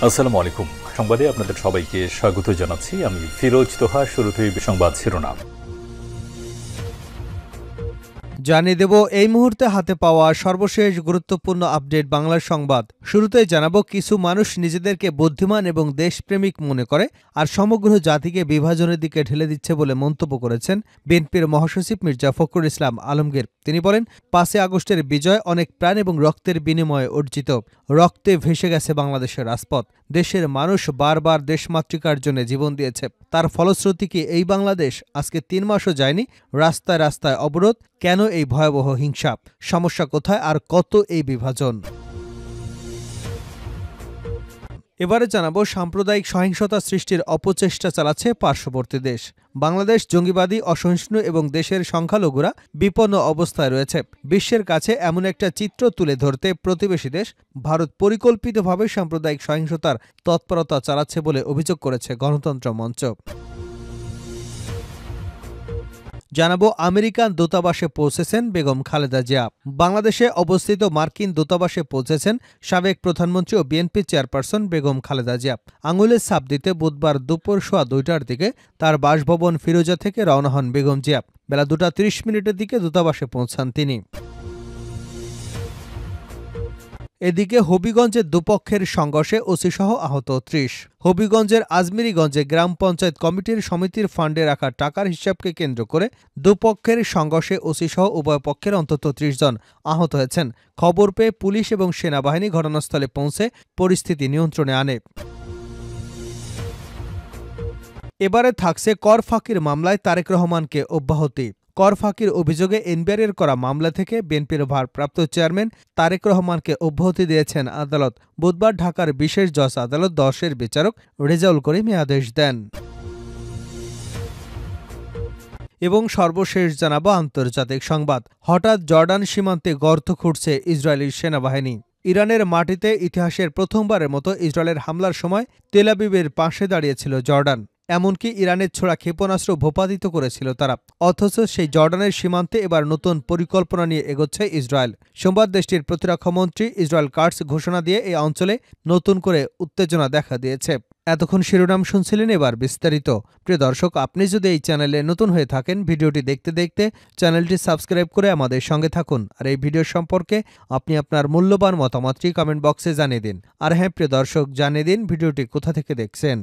আসসালামু আলাইকুম। সংবাদে আপনাদের সবাইকে স্বাগত জানাচ্ছি। আমি ফিরোজ তোহা। শুরুতেই সংবাদ শিরোনাম জানিয়ে দেব এই মুহূর্তে হাতে পাওয়া সর্বশেষ গুরুত্বপূর্ণ আপডেট বাংলার সংবাদ। শুরুতেই জানাবো, কিছু মানুষ নিজেদেরকে বুদ্ধিমান এবং দেশপ্রেমিক মনে করে আর সমগ্র জাতিকে বিভাজনের দিকে ঢেলে দিচ্ছে বলে মন্তব্য করেছেন বিএনপির মহাসচিব মির্জা ফখরুল ইসলাম আলমগীর। তিনি বলেন, ৫ই আগস্টের বিজয় অনেক প্রাণ এবং রক্তের বিনিময়ে অর্জিত। রক্তে ভেসে গেছে বাংলাদেশের রাজপথ। দেশের মানুষ বারবার দেশমাতৃকার জন্য জীবন দিয়েছে। তার ফলশ্রুতি কি এই বাংলাদেশ? আজকে ৩ মাসও যায়নি, রাস্তায় রাস্তায় অবরোধ। কেন এই ভয়াবহ হিংসা? সমস্যা কোথায় আর কত এই বিভাজন? এবারে জানাবো, সাম্প্রদায়িক সহিংসতা সৃষ্টির অপচেষ্টা চালাচ্ছে পার্শ্ববর্তী দেশ। বাংলাদেশ জঙ্গিবাদী, অসহিষ্ণু এবং দেশের সংখ্যালঘুরা বিপন্ন অবস্থায় রয়েছে। বিশ্বের কাছে এমন একটা চিত্র তুলে ধরতে প্রতিবেশী দেশ ভারত পরিকল্পিতভাবে সাম্প্রদায়িক সহিংসতার তৎপরতা চালাচ্ছে বলে অভিযোগ করেছে গণতন্ত্র মঞ্চ। জানাবো, আমেরিকান দূতাবাসে পৌঁছেছেন বেগম খালেদা জিয়া। বাংলাদেশে অবস্থিত মার্কিন দূতাবাসে পৌঁছেছেন সাবেক প্রধানমন্ত্রী ও বিএনপি চেয়ারপারসন বেগম খালেদা জিয়া। আঙুলের ছাপ দিতে বুধবার দুপুর 2:15টার দিকে তার বাসভবন ফিরোজা থেকে রওনা হন বেগম জিয়া। বেলা 2:30 দিকে দূতাবাসে পৌঁছান তিনি। এদিকে হবিগঞ্জে দুপক্ষের সংঘর্ষে ওসিসহ আহত ৩০। হবিগঞ্জের আজমিরিগঞ্জে গ্রাম পঞ্চায়েত কমিটির সমিতির ফান্ডে রাখা টাকার হিসাবকে কেন্দ্র করে দুপক্ষের সংঘর্ষে ওসিসহ উভয় পক্ষের অন্তত ৩০ জন আহত হয়েছেন। খবর পেয়ে পুলিশ এবং সেনাবাহিনী ঘটনাস্থলে পৌঁছে পরিস্থিতি নিয়ন্ত্রণে আনে। এবারে থাকছে কর ফাঁকির মামলায় তারেক রহমানকে অব্যাহতি। কর ফাঁকির অভিযোগে এনবিআরের করা মামলা থেকে বিএনপির ভারপ্রাপ্ত চেয়ারম্যান তারেক রহমানকে অব্যাহতি দিয়েছেন আদালত। বুধবার ঢাকার বিশেষ জজ আদালত ১০-এর বিচারক রেজাউল করিম এ আদেশ দেন। এবং সর্বশেষ জানাবো আন্তর্জাতিক সংবাদ। হঠাৎ জর্ডান সীমান্তে গর্ত খুঁড়ছে ইসরায়েলি সেনাবাহিনী। ইরানের মাটিতে ইতিহাসের প্রথমবারের মতো ইসরায়েলের হামলার সময় তেল আবিবের পাশে দাঁড়িয়েছিল জর্ডান। এমনকি ইরানের ছোড়া ক্ষেপণাস্ত্র ভূপাতিত করেছিল তারা। অথচ সেই জর্ডানের সীমান্তে এবার নতুন পরিকল্পনা নিয়ে এগোচ্ছে ইসরায়েল। সোমবার দেশটির প্রতিরক্ষামন্ত্রী ইসরায়েল কাটস ঘোষণা দিয়ে এই অঞ্চলে নতুন করে উত্তেজনা দেখা দিয়েছে। এতক্ষণ শিরোনাম শুনছিলেন, এবার বিস্তারিত। প্রিয় দর্শক, আপনি যদি এই চ্যানেলে নতুন হয়ে থাকেন, ভিডিওটি দেখতে দেখতে চ্যানেলটি সাবস্ক্রাইব করে আমাদের সঙ্গে থাকুন। আর এই ভিডিও সম্পর্কে আপনি আপনার মূল্যবান মতামতটি কমেন্ট বক্সে জানিয়ে দিন। আর হ্যাঁ প্রিয় দর্শক, জানিয়ে দিন ভিডিওটি কোথা থেকে দেখছেন।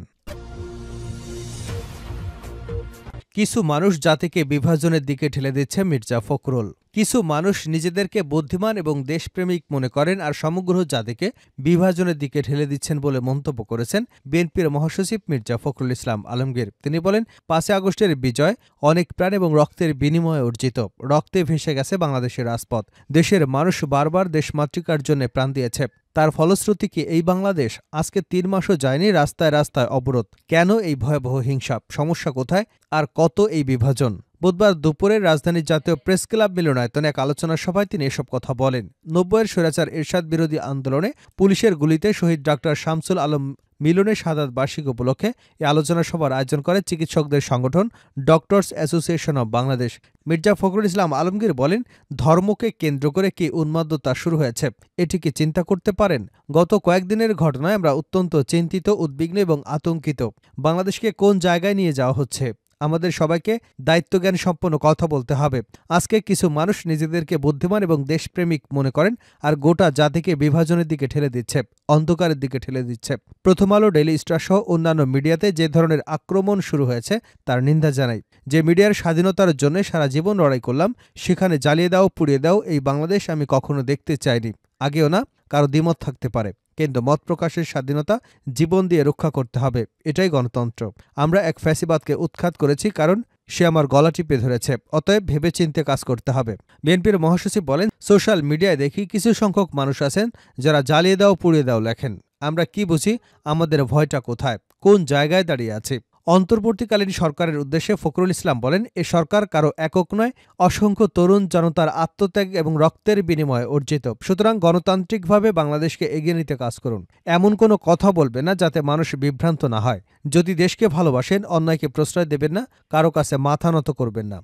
কিছু মানুষ জাতিকে বিভাজনের দিকে ঠেলে দিচ্ছে মির্জা ফখরুল। কিছু মানুষ নিজেদেরকে বুদ্ধিমান এবং দেশপ্রেমিক মনে করেন আর সমগ্র জাতিকে বিভাজনের দিকে ঠেলে দিচ্ছেন বলে মন্তব্য করেছেন বিএনপির মহাসচিব মির্জা ফখরুল ইসলাম আলমগীর। তিনি বলেন, ৫ই আগস্টের বিজয় অনেক প্রাণ এবং রক্তের বিনিময়ে অর্জিত। রক্তে ভেসে গেছে বাংলাদেশের রাজপথ। দেশের মানুষ বারবার দেশমাতৃকার জন্য প্রাণ দিয়েছে। তার ফলশ্রুতি কি এই বাংলাদেশ? আজকে ৩ মাসও যায়নি, রাস্তায় রাস্তায় অবরোধ। কেন এই ভয়াবহ হিংসা? সমস্যা কোথায় আর কত এই বিভাজন? বুধবার দুপুরে রাজধানীর জাতীয় প্রেস ক্লাব মিলনায়তনে এক আলোচনা সভায় তিনি এসব কথা বলেন। ৯০-এর স্বৈরাচার এরশাদ বিরোধী আন্দোলনে পুলিশের গুলিতে শহীদ ডাক্তার শামসুল আলম মিলনের শাহাদাত বার্ষিকী উপলক্ষে এই আলোচনা সভার আয়োজন করে চিকিৎসকদের সংগঠন doctors association of Bangladesh. Mirza Fakhrul Islam Alamgir বলেন, ধর্মকে কেন্দ্র করে কি উন্মাদতা শুরু হয়েছে? এটি কি চিন্তা করতে পারেন? গত কয়েকদিনের ঘটনায় আমরা অত্যন্ত চিন্তিত, উদ্বিগ্ন এবং আতঙ্কিত। বাংলাদেশকে কোন জায়গায় নিয়ে যাওয়া হচ্ছে? আমাদের সবাইকে দায়িত্বজ্ঞান সম্পন্ন কথা বলতে হবে। আজকে কিছু মানুষ নিজেদেরকে বুদ্ধিমান এবং দেশপ্রেমিক মনে করেন আর গোটা জাতিকে বিভাজনের দিকে ঠেলে দিচ্ছে, অন্ধকারের দিকে ঠেলে দিচ্ছে। প্রথম আলো, ডেইলি স্টার সহ অন্যান্য মিডিয়াতে যে ধরনের আক্রমণ শুরু হয়েছে তার নিন্দা জানাই। যে মিডিয়ার স্বাধীনতার জন্য সারা জীবন লড়াই করলাম, সেখানে জ্বালিয়ে দাও, পুড়িয়ে দাও, এই বাংলাদেশ আমি কখনো দেখতে চাইনি। আগেও না। কারো দ্বিমত থাকতে পারে, কিন্তু মত প্রকাশের স্বাধীনতা জীবন দিয়ে রক্ষা করতে হবে। এটাই গণতন্ত্র। আমরা এক ফ্যাসিবাদকে উৎখাত করেছি কারণ সে আমার গলা টিপে ধরেছে। অতএব ভেবেচিন্তে কাজ করতে হবে। বিএনপির মহাসচিব বলেন, সোশ্যাল মিডিয়ায় দেখি কিছু সংখ্যক মানুষ আছেন যারা জ্বালিয়ে দাও, পুড়িয়ে দাও লেখেন। আমরা কি বুঝি? আমাদের ভয়টা কোথায়? কোন জায়গায় দাঁড়িয়ে আছে? অন্তর্বর্তীকালীন সরকারের উদ্দেশ্যে ফখরুল ইসলাম বলেন, এ সরকার কারো একক নয়, অসংখ্য তরুণ জনতার আত্মত্যাগ এবং রক্তের বিনিময়ে অর্জিত। সুতরাং গণতান্ত্রিকভাবে বাংলাদেশকে এগিয়ে নিতে কাজ করুন। এমন কোনো কথা বলবেন না যাতে মানুষ বিভ্রান্ত না হয়। যদি দেশকে ভালোবাসেন, অন্যায়কে প্রশ্রয় দেবেন না, কারো কাছে মাথা নত করবেন না।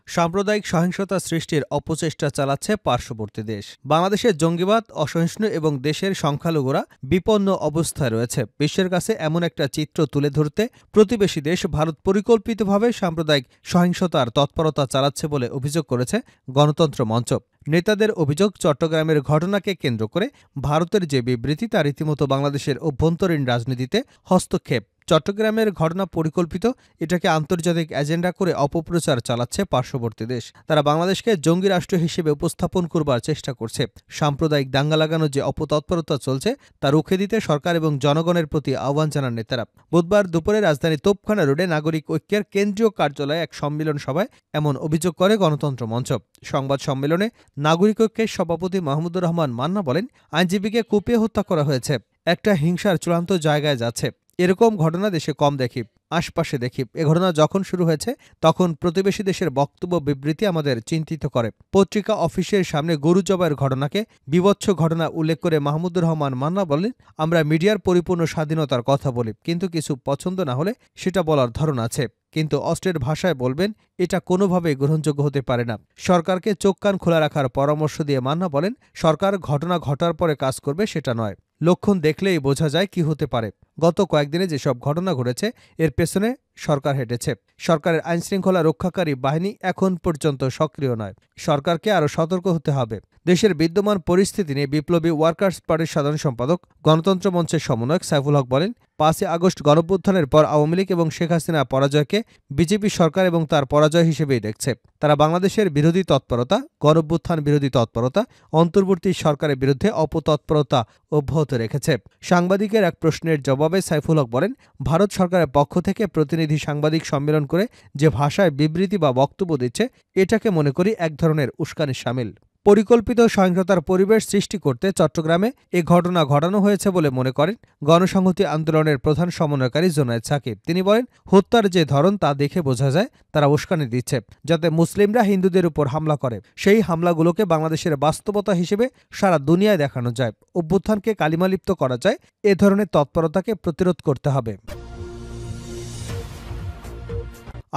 সাম্প্রদায়িক সহিংসতা সৃষ্টির অপচেষ্টা চালাচ্ছে পার্শ্ববর্তী দেশ। বাংলাদেশের জঙ্গিবাদ, অসহিষ্ণু এবং দেশের সংখ্যালঘুরা বিপন্ন অবস্থায় রয়েছে। বিশ্বের কাছে এমন একটা চিত্র তুলে ধরতে প্রতিবেশী দেশ ভারত পরিকল্পিতভাবে সাম্প্রদায়িক সহিংসতার তৎপরতা চালাচ্ছে বলে অভিযোগ করেছে গণতন্ত্র মঞ্চ। নেতাদের অভিযোগ, চট্টগ্রামের ঘটনাকে কেন্দ্র করে ভারতের যে বিবৃতি তা রীতিমতো বাংলাদেশের অভ্যন্তরীণ রাজনীতিতে হস্তক্ষেপ। চট্টগ্রামের ঘটনা পরিকল্পিত, এটাকে আন্তর্জাতিক এজেন্ডা করে অপপ্রচার চালাচ্ছে পার্শ্ববর্তী দেশ। তারা বাংলাদেশকে জঙ্গি রাষ্ট্র হিসেবে উপস্থাপন করবার চেষ্টা করছে। সাম্প্রদায়িক দাঙ্গা লাগানোর যে অপতৎপরতা চলছে তা রুখে দিতে সরকার এবং জনগণের প্রতি আহ্বান জানান নেতারা। বুধবার দুপুরে রাজধানী তোপখানা রোডে নাগরিক ঐক্যের কেন্দ্রীয় কার্যালয়ে এক সম্মেলন সভায় এমন অভিযোগ করে গণতন্ত্র মঞ্চ। সংবাদ সম্মেলনে নাগরিক ঐক্যের সভাপতি মাহমুদুর রহমান মান্না বলেন, আইনজীবীকে কুপিয়ে হত্যা করা হয়েছে, একটা হিংসার চূড়ান্ত জায়গায় যাচ্ছে। এরকম ঘটনা দেশে কম দেখি, আশপাশে দেখি। এ ঘটনা যখন শুরু হয়েছে তখন প্রতিবেশী দেশের বক্তব্য, বিবৃতি আমাদের চিন্তিত করে। পত্রিকা অফিসের সামনে গরু জবাইয়ের ঘটনাকে বিভৎস ঘটনা উল্লেখ করে মাহমুদুর রহমান মান্না বলেন, আমরা মিডিয়ার পরিপূর্ণ স্বাধীনতার কথা বলি, কিন্তু কিছু পছন্দ না হলে সেটা বলার ধরন আছে। কিন্তু অস্ত্রের ভাষায় বলবেন, এটা কোনোভাবেই গ্রহণযোগ্য হতে পারে না। সরকারকে চোখ কান খোলা রাখার পরামর্শ দিয়ে মান্না বলেন, সরকার ঘটনা ঘটার পরে কাজ করবে সেটা নয়, লক্ষণ দেখলেই বোঝা যায় কি হতে পারে। গত কয়েকদিনে যেসব ঘটনা ঘটেছে এর পেছনে সরকার হেঁটেছে। সরকারের আইনশৃঙ্খলা রক্ষাকারী বাহিনী এখন পর্যন্ত সক্রিয় নয়। সরকারকে আরও সতর্ক হতে হবে। দেশের বিদ্যমান পরিস্থিতি নিয়ে বিপ্লবী ওয়ার্কার্স পার্টির সাধারণ সম্পাদক, গণতন্ত্র মঞ্চের সমন্বয়ক সাইফুল হক বলেন, ৫ই আগস্ট গণঅভ্যুত্থানের পর আওয়ামী লীগ এবং শেখ হাসিনার পরাজয়কে বিজেপি সরকার এবং তার পরাজয় হিসেবেই দেখছে। তারা বাংলাদেশের বিরোধী তৎপরতা, গণঅভ্যুত্থান বিরোধী তৎপরতা, অন্তর্বর্তী সরকারের বিরুদ্ধে অপতৎপরতা অব্যাহত রেখেছে। সাংবাদিকের এক প্রশ্নের জবাবে সাইফুল হক বলেন, ভারত সরকারের পক্ষ থেকে প্রতিনিধি সাংবাদিক সম্মেলন করে যে ভাষায় বিবৃতি বা বক্তব্য দিচ্ছে, এটাকে মনে করি এক ধরনের উস্কানির শামিল। পরিকল্পিত সহিংসতার পরিবেশ সৃষ্টি করতে চট্টগ্রামে এ ঘটনা ঘটানো হয়েছে বলে মনে করেন গণসংহতি আন্দোলনের প্রধান সমন্বয়কারী জোনায়েদ সাকিব। তিনি বলেন, হত্যার যে ধরন তা দেখে বোঝা যায় তারা উস্কানি দিচ্ছে, যাতে মুসলিমরা হিন্দুদের উপর হামলা করে। সেই হামলাগুলোকে বাংলাদেশের বাস্তবতা হিসেবে সারা দুনিয়ায় দেখানো যায়। অভ্যুত্থানকে কালিমালিপ্ত করা যায়। এ ধরনের তৎপরতাকে প্রতিরোধ করতে হবে।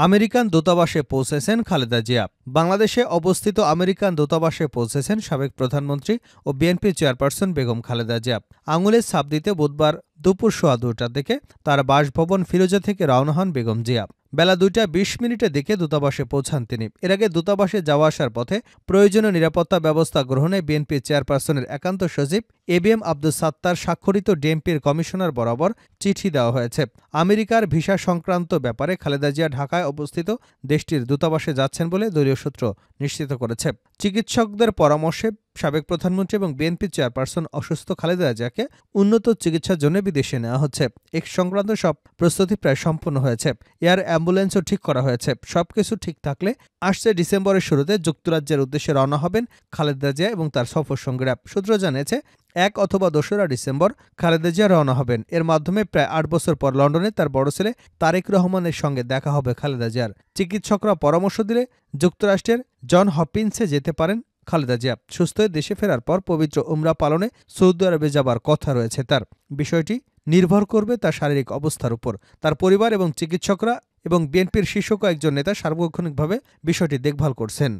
আমেরিকান দূতাবাসে পৌঁছেছেন খালেদা জিয়া। বাংলাদেশে অবস্থিত আমেরিকান দূতাবাসে পৌঁছেছেন সাবেক প্রধানমন্ত্রী ও বিএনপি চেয়ারপারসন বেগম খালেদা জিয়া। আঙুলের ছাপ দিতে বুধবার দুপুর 2:15টার দিকে তার বাসভবন ফিরোজা থেকে রওনা হন বেগম জিয়া। বেলা 2:20 দিকে দূতাবাসে পৌঁছান তিনি। এর আগে দূতাবাসে যাওয়া আসার পথে প্রয়োজনীয় নিরাপত্তা ব্যবস্থা গ্রহণে বিএনপি চেয়ারপারসনের একান্ত সচিব এবিএম আব্দুস সাত্তার স্বাক্ষরিত ডিএমপির কমিশনার বরাবর চিঠি দেওয়া হয়েছে। আমেরিকার ভিসা সংক্রান্ত ব্যাপারে খালেদা জিয়া ঢাকায় অবস্থিত দেশটির দূতাবাসে যাচ্ছেন বলে দলীয় সূত্র নিশ্চিত করেছে। চিকিৎসকদের পরামর্শে সাবেক প্রধানমন্ত্রী এবং বিএনপি চেয়ারপারসন অসুস্থ খালেদা জিয়াকে উন্নত চিকিৎসার জন্য বিদেশে নেওয়া হচ্ছে। এ সংক্রান্ত সব প্রস্তুতি প্রায় সম্পন্ন হয়েছে। এয়ার অ্যাম্বুলেন্সও ঠিক করা হয়েছে। সবকিছু ঠিক থাকলে আসছে ডিসেম্বরের শুরুতে যুক্তরাজ্যের উদ্দেশ্যে রওনা হবেন খালেদা জিয়া এবং তার সফরসঙ্গীরা। সূত্র জানিয়েছে, 1 অথবা 2রা ডিসেম্বর খালেদা জিয়া রওনা হবেন। এর মাধ্যমে প্রায় 8 বছর পর লন্ডনে তার বড় ছেলে তারেক রহমানের সঙ্গে দেখা হবে খালেদা জিয়ার। চিকিৎসকরা পরামর্শ দিলে যুক্তরাষ্ট্রের জন হপকিন্সে যেতে পারেন খালেদা জিয়া। সুস্থ হয়ে দেশে ফেরার পর পবিত্র উমরা পালনে সৌদি আরবে যাবার কথা রয়েছে তার। বিষয়টি নির্ভর করবে তার শারীরিক অবস্থার উপর। তার পরিবার এবং চিকিৎসকরা এবং বিএনপির শীর্ষ কয়েকজন নেতা সার্বক্ষণিকভাবে বিষয়টি দেখভাল করছেন।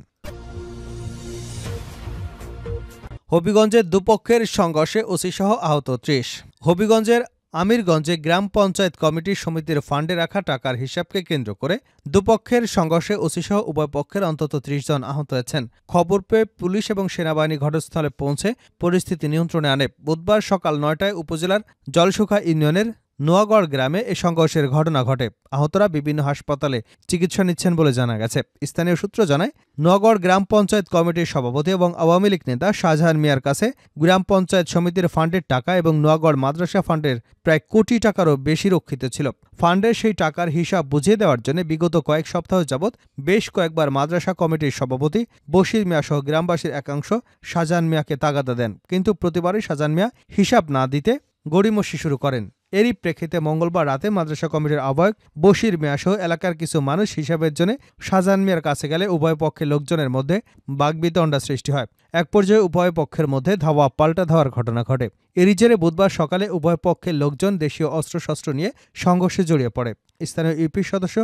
হবিগঞ্জের দুপক্ষের সংঘর্ষে ওসিসহ আহত 30। হবিগঞ্জের আমিরগঞ্জে গ্রাম পঞ্চায়েত কমিটির সমিতির ফান্ডে রাখা টাকার হিসাবকে কেন্দ্র করে দুপক্ষের সংঘর্ষে ওসিসহ উভয় পক্ষের অন্তত 30 জন আহত হয়েছেন। খবর পেয়ে পুলিশ এবং সেনাবাহিনী ঘটনাস্থলে পৌঁছে পরিস্থিতি নিয়ন্ত্রণে আনে। বুধবার সকাল 9টায় উপজেলার জলসুখা ইউনিয়নের নোয়াগড় গ্রামে এ সংঘর্ষের ঘটনা ঘটে। আহতরা বিভিন্ন হাসপাতালে চিকিৎসা নিচ্ছেন বলে জানা গেছে। স্থানীয় সূত্র জানায়, নোয়াগড় গ্রাম পঞ্চায়েত কমিটির সভাপতি এবং আওয়ামী লীগ নেতা শাহজাহান মিয়ার কাছে গ্রাম পঞ্চায়েত সমিতির ফান্ডের টাকা এবং নোয়াগড় মাদ্রাসা ফান্ডের প্রায় কোটি টাকারও বেশি রক্ষিত ছিল। ফান্ডের সেই টাকার হিসাব বুঝিয়ে দেওয়ার জন্য বিগত কয়েক সপ্তাহ যাবৎ বেশ কয়েকবার মাদ্রাসা কমিটির সভাপতি বশির মিয়া সহ গ্রামবাসীর একাংশ শাহজাহান মিয়াকে তাগাদা দেন, কিন্তু প্রতিবারই শাহজাহান মিয়া হিসাব না দিতে গড়িমসি শুরু করেন। এরই প্রেক্ষিতে মঙ্গলবার রাতে মাদ্রাসা কমিটির আহ্বায়ক বশির মিয়া সহ এলাকার কিছু মানুষ হিসাবের জন্য শাহজাহান মিয়ার কাছে গেলে উভয় পক্ষের লোকজনের মধ্যে বাগবিতণ্ডা সৃষ্টি হয়। এক পর্যায়ে উভয় পক্ষের মধ্যে ধাওয়া পাল্টা ধাওয়ার ঘটনা ঘটে। এরই জেরে বুধবার সকালে উভয় পক্ষের লোকজন দেশীয় অস্ত্রশস্ত্র নিয়ে সংঘর্ষে জড়িয়ে পড়ে। স্থানীয় ইউপি সদস্য